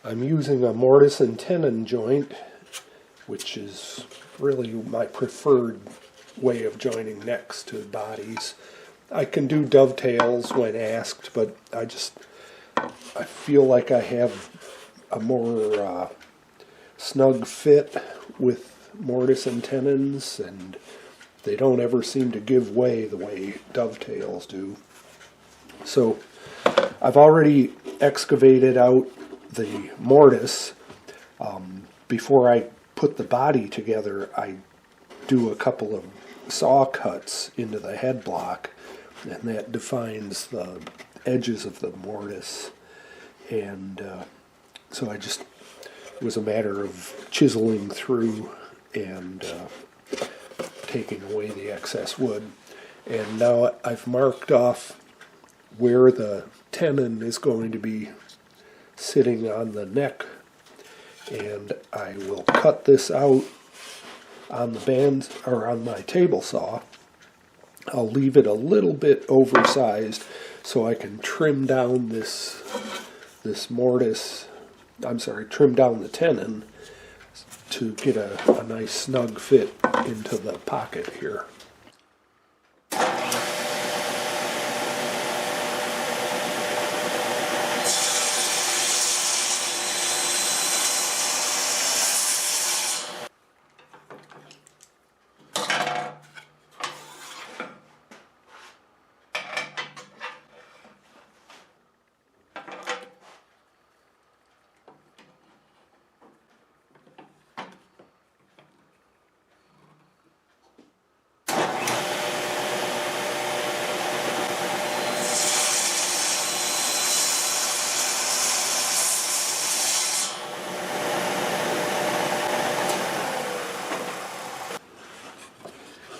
I'm using a mortise and tenon joint, which is really my preferred way of joining necks to bodies. I can do dovetails when asked, but I feel like I have a more snug fit with mortise and tenons, and they don't ever seem to give way the way dovetails do. So I've already excavated out the mortise. Before I put the body together, I do a couple of saw cuts into the head block, and that defines the edges of the mortise. And so it was a matter of chiseling through and taking away the excess wood. And now I've marked off where the tenon is going to be sitting on the neck, and I will cut this out on the band or on my table saw. I'll leave it a little bit oversized so I can trim down trim down the tenon to get a nice snug fit into the pocket here.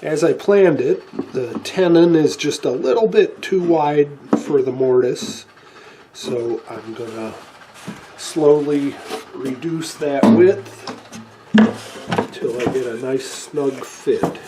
As I planned it, the tenon is just a little bit too wide for the mortise, so I'm going to slowly reduce that width until I get a nice snug fit.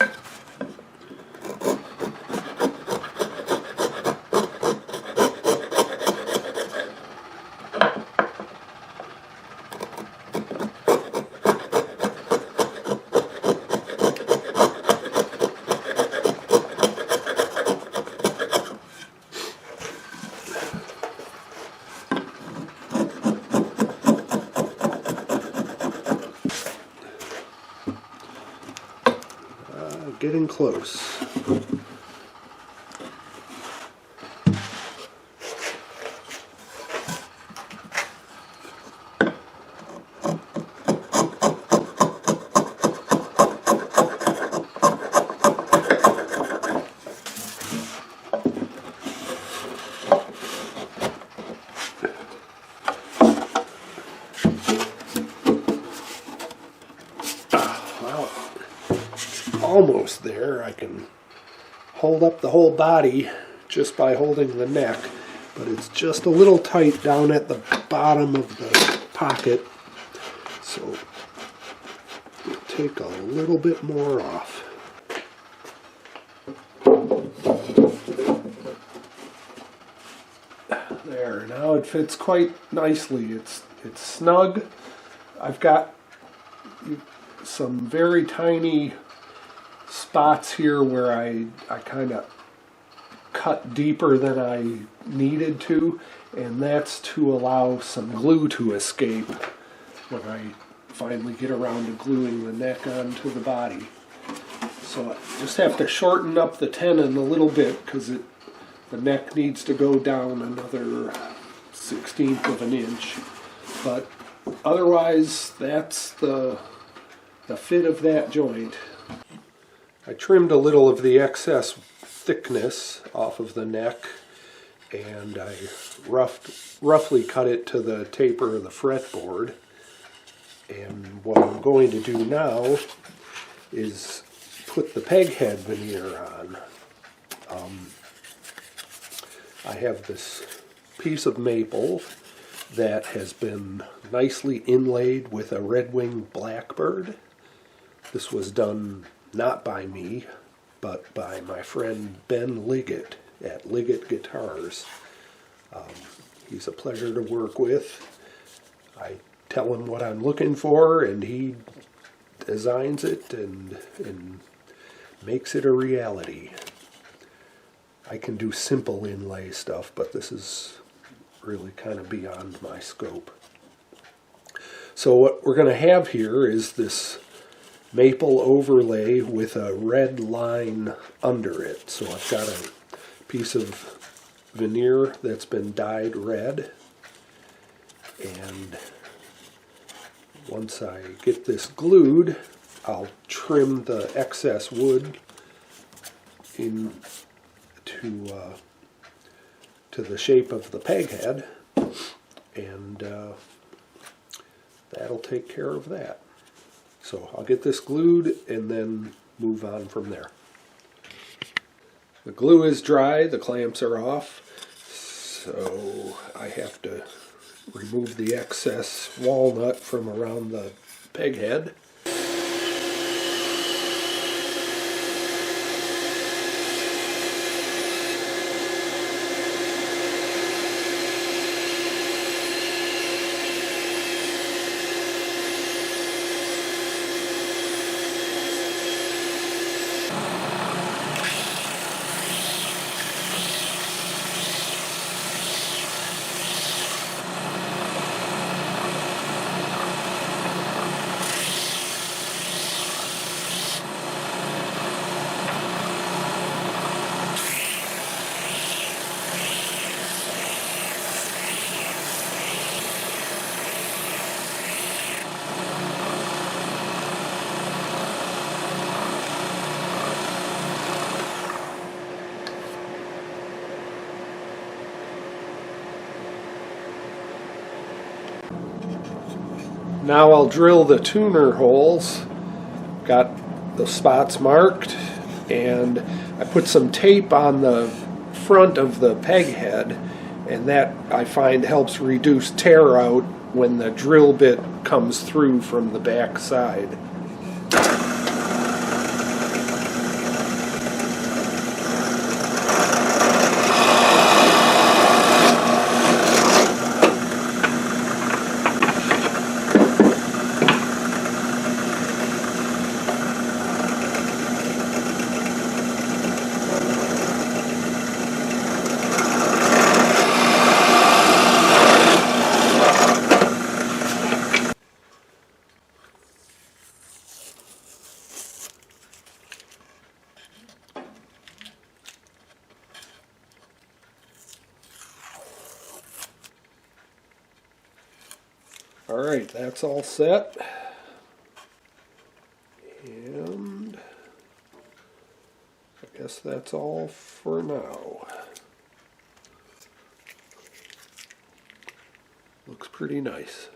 Getting close. Almost there. I can hold up the whole body just by holding the neck, but it's just a little tight down at the bottom of the pocket, so I'll take a little bit more off. There, now it fits quite nicely. It's snug. I've got some very tiny spots here where I kind of cut deeper than I needed to, and that's to allow some glue to escape when I finally get around to gluing the neck onto the body. So I just have to shorten up the tenon a little bit because the neck needs to go down another 1/16 of an inch, but otherwise that's the fit of that joint. I trimmed a little of the excess thickness off of the neck, and I roughly cut it to the taper of the fretboard. And what I'm going to do now is put the peghead veneer on. I have this piece of maple that has been nicely inlaid with a red-winged blackbird. This was done not by me, but by my friend Ben Liggett at Liggett Guitars. He's a pleasure to work with. I tell him what I'm looking for, and he designs it and makes it a reality. I can do simple inlay stuff, but this is really kind of beyond my scope. So what we're going to have here is this maple overlay with a red line under it. So I've got a piece of veneer that's been dyed red, and once I get this glued, I'll trim the excess wood in to the shape of the peghead, and that'll take care of that. So I'll get this glued and then move on from there. The glue is dry, the clamps are off, so I have to remove the excess walnut from around the peghead. Now I'll drill the tuner holes. Got the spots marked, and I put some tape on the front of the peghead, and that I find helps reduce tear out when the drill bit comes through from the back side. Alright, that's all set. And I guess that's all for now. Looks pretty nice.